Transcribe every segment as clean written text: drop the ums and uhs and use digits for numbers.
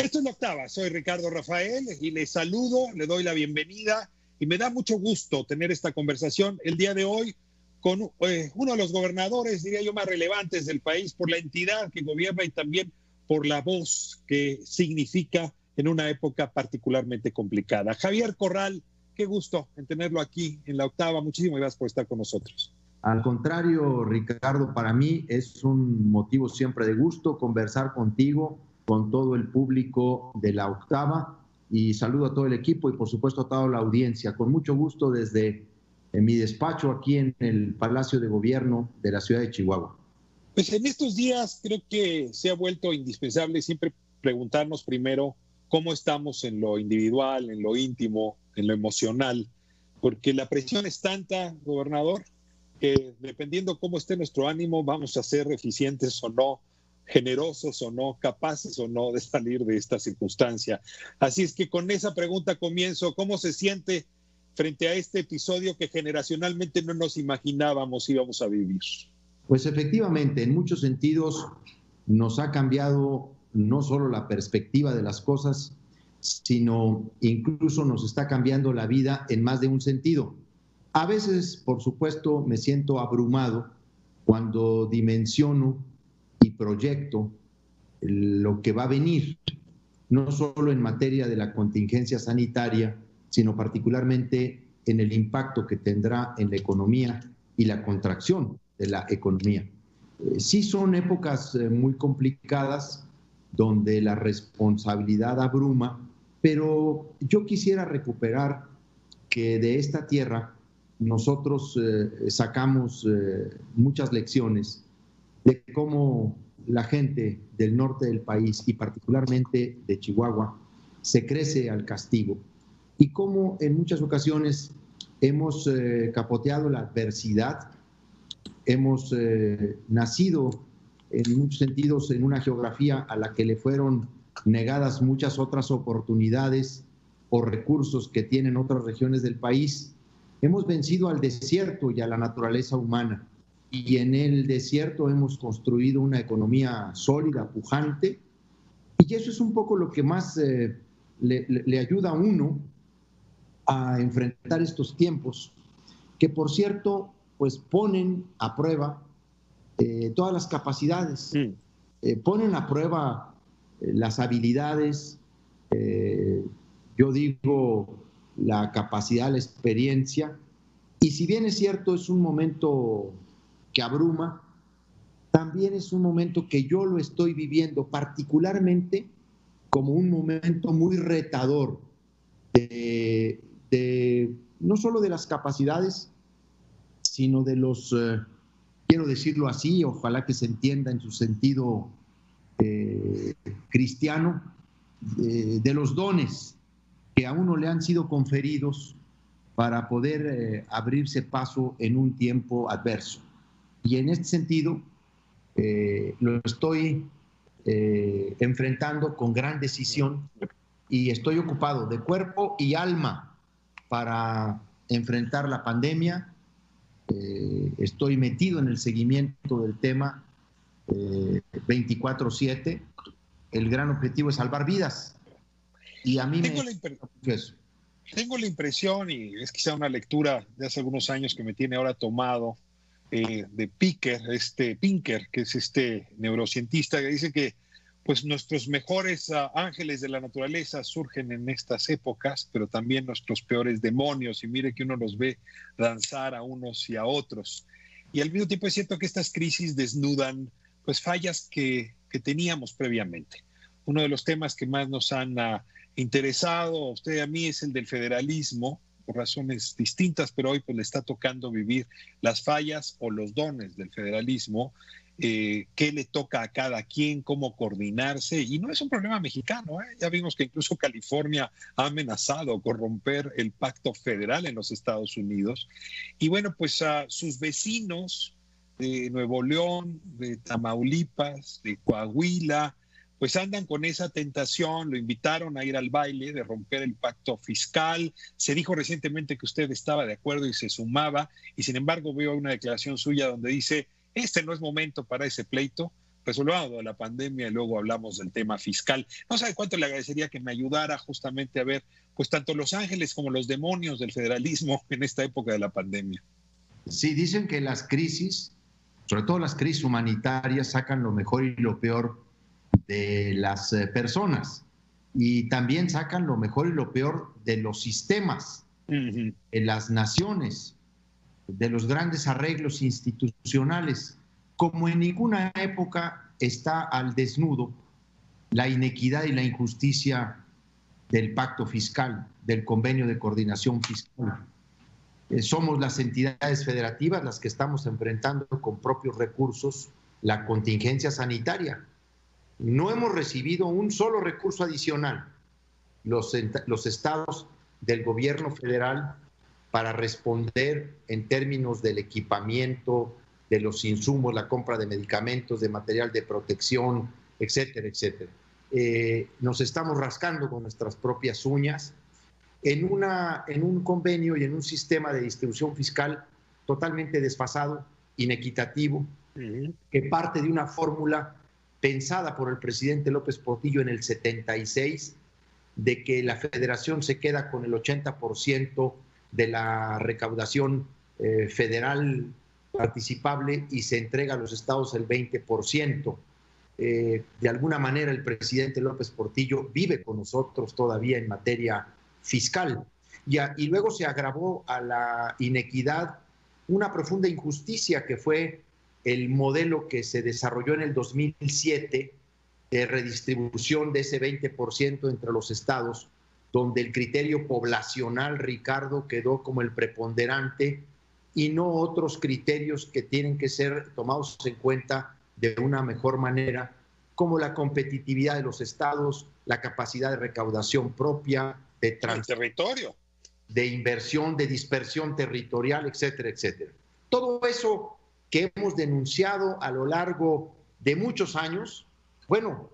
Esto es La Octava, soy Ricardo Rafael y les saludo, le doy la bienvenida y me da mucho gusto tener esta conversación el día de hoy con uno de los gobernadores, diría yo, más relevantes del país por la entidad que gobierna y también por la voz que significa en una época particularmente complicada. Javier Corral, qué gusto en tenerlo aquí en La Octava. Muchísimas gracias por estar con nosotros. Al contrario, Ricardo, para mí es un motivo siempre de gusto conversar contigo, con todo el público de La Octava, y saludo a todo el equipo y por supuesto a toda la audiencia. Con mucho gusto desde mi despacho aquí en el Palacio de Gobierno de la ciudad de Chihuahua. Pues en estos días creo que se ha vuelto indispensable siempre preguntarnos primero cómo estamos en lo individual, en lo íntimo, en lo emocional, porque la presión es tanta, gobernador, que dependiendo cómo esté nuestro ánimo vamos a ser eficientes o no, generosos o no, capaces o no de salir de esta circunstancia. Así es que con esa pregunta comienzo. ¿Cómo se siente frente a este episodio que generacionalmente no nos imaginábamos íbamos a vivir? Pues efectivamente, en muchos sentidos nos ha cambiado no solo la perspectiva de las cosas, sino incluso nos está cambiando la vida en más de un sentido. A veces, por supuesto, me siento abrumado cuando dimensiono y proyecto lo que va a venir, no solo en materia de la contingencia sanitaria, sino particularmente en el impacto que tendrá en la economía y la contracción de la economía. Sí son épocas muy complicadas, donde la responsabilidad abruma, pero yo quisiera recuperar que de esta tierra nosotros sacamos muchas lecciones de cómo la gente del norte del país y particularmente de Chihuahua se crece al castigo y cómo en muchas ocasiones hemos capoteado la adversidad, hemos nacido en muchos sentidos en una geografía a la que le fueron negadas muchas otras oportunidades o recursos que tienen otras regiones del país. Hemos vencido al desierto y a la naturaleza humana. Y en el desierto hemos construido una economía sólida, pujante, y eso es un poco lo que más le ayuda a uno a enfrentar estos tiempos, que por cierto, pues ponen a prueba todas las capacidades, ponen a prueba las habilidades, yo digo la capacidad, la experiencia, y si bien es cierto, es un momento que abruma, también es un momento que yo lo estoy viviendo particularmente como un momento muy retador no solo de las capacidades, sino de los, quiero decirlo así, ojalá que se entienda en su sentido cristiano, de los dones que a uno le han sido conferidos para poder abrirse paso en un tiempo adverso. Y en este sentido, lo estoy enfrentando con gran decisión y estoy ocupado de cuerpo y alma para enfrentar la pandemia. Estoy metido en el seguimiento del tema 24/7. El gran objetivo es salvar vidas. Y a mí tengo la impresión, y es quizá una lectura de hace algunos años que me tiene ahora tomado, de Pinker, que es este neurocientista que dice que pues nuestros mejores ángeles de la naturaleza surgen en estas épocas, pero también nuestros peores demonios, y mire que uno los ve danzar a unos y a otros. Y al mismo tiempo es cierto que estas crisis desnudan pues fallas que teníamos previamente. Uno de los temas que más nos han interesado a usted y a mí es el del federalismo, por razones distintas, pero hoy pues le está tocando vivir las fallas o los dones del federalismo, qué le toca a cada quien, cómo coordinarse, y no es un problema mexicano, ya vimos que incluso California ha amenazado con romper el pacto federal en los Estados Unidos, y bueno, pues a sus vecinos de Nuevo León, de Tamaulipas, de Coahuila, pues andan con esa tentación, lo invitaron a ir al baile de romper el pacto fiscal, se dijo recientemente que usted estaba de acuerdo y se sumaba, y sin embargo veo una declaración suya donde dice, este no es momento para ese pleito, resolvamos de la pandemia y luego hablamos del tema fiscal. No sabe cuánto le agradecería que me ayudara justamente a ver, pues, tanto los ángeles como los demonios del federalismo en esta época de la pandemia. Sí, dicen que las crisis, sobre todo las crisis humanitarias, sacan lo mejor y lo peor de las personas, y también sacan lo mejor y lo peor de los sistemas, de las naciones, de los grandes arreglos institucionales. Como en ninguna época está al desnudo la inequidad y la injusticia del pacto fiscal, del convenio de coordinación fiscal. Somos las entidades federativas las que estamos enfrentando con propios recursos la contingencia sanitaria. No hemos recibido un solo recurso adicional los estados del gobierno federal para responder en términos del equipamiento, de los insumos, la compra de medicamentos, de material de protección, etcétera, etcétera. Nos estamos rascando con nuestras propias uñas en un convenio y en un sistema de distribución fiscal totalmente desfasado, inequitativo, que parte de una fórmula pensada por el presidente López Portillo en el 76, de que la federación se queda con el 80% de la recaudación federal participable y se entrega a los estados el 20%. De alguna manera el presidente López Portillo vive con nosotros todavía en materia fiscal. Y luego se agravó a la inequidad una profunda injusticia que fue el modelo que se desarrolló en el 2007 de redistribución de ese 20% entre los estados, donde el criterio poblacional, Ricardo, quedó como el preponderante y no otros criterios que tienen que ser tomados en cuenta de una mejor manera, como la competitividad de los estados, la capacidad de recaudación propia, de territorio, de inversión, de dispersión territorial, etcétera, etcétera. Todo eso que hemos denunciado a lo largo de muchos años, bueno,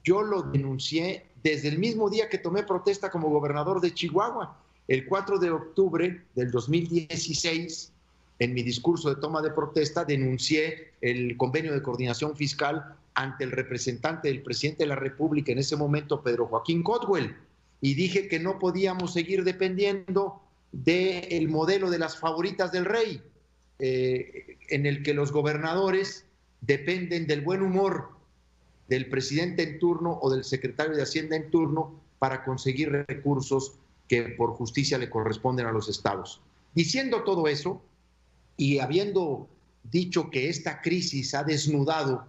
yo lo denuncié desde el mismo día que tomé protesta como gobernador de Chihuahua. El 4 de octubre del 2016, en mi discurso de toma de protesta, denuncié el convenio de coordinación fiscal ante el representante del presidente de la República en ese momento, Pedro Joaquín Cotwell, y dije que no podíamos seguir dependiendo del modelo de las favoritas del rey, en el que los gobernadores dependen del buen humor del presidente en turno o del secretario de Hacienda en turno para conseguir recursos que por justicia le corresponden a los estados. Diciendo todo eso y habiendo dicho que esta crisis ha desnudado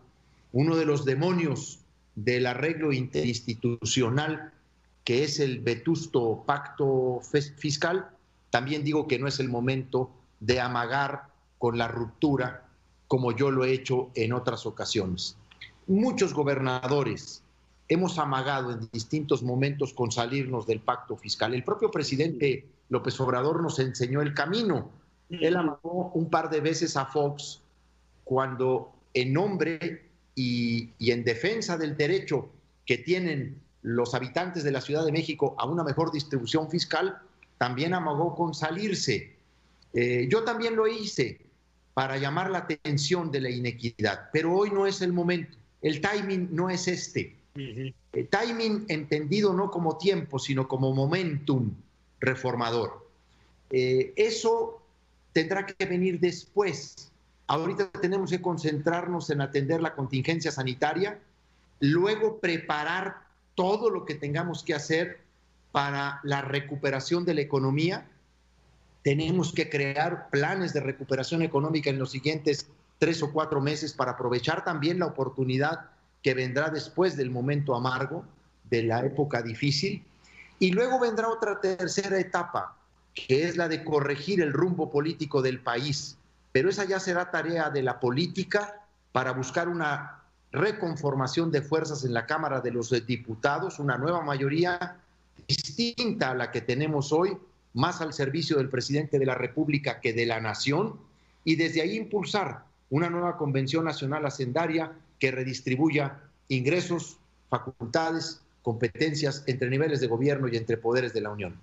uno de los demonios del arreglo interinstitucional, que es el vetusto pacto fiscal, también digo que no es el momento de amagar con la ruptura como yo lo he hecho en otras ocasiones. Muchos gobernadores hemos amagado en distintos momentos con salirnos del pacto fiscal. El propio presidente López Obrador nos enseñó el camino. Él amagó un par de veces a Fox cuando, en nombre y en defensa del derecho que tienen los habitantes de la Ciudad de México a una mejor distribución fiscal, también amagó con salirse. Yo también lo hice para llamar la atención de la inequidad, pero hoy no es el momento. El timing no es este. El timing entendido no como tiempo, sino como momentum reformador. Eso tendrá que venir después. Ahorita tenemos que concentrarnos en atender la contingencia sanitaria, luego preparar todo lo que tengamos que hacer para la recuperación de la economía. Tenemos que crear planes de recuperación económica en los siguientes 3 o 4 meses para aprovechar también la oportunidad que vendrá después del momento amargo, de la época difícil. Y luego vendrá otra tercera etapa, que es la de corregir el rumbo político del país. Pero esa ya será tarea de la política para buscar una reconformación de fuerzas en la Cámara de los Diputados, una nueva mayoría distinta a la que tenemos hoy, más al servicio del presidente de la República que de la nación, y desde ahí impulsar una nueva Convención Nacional Hacendaria que redistribuya ingresos, facultades, competencias entre niveles de gobierno y entre poderes de la Unión.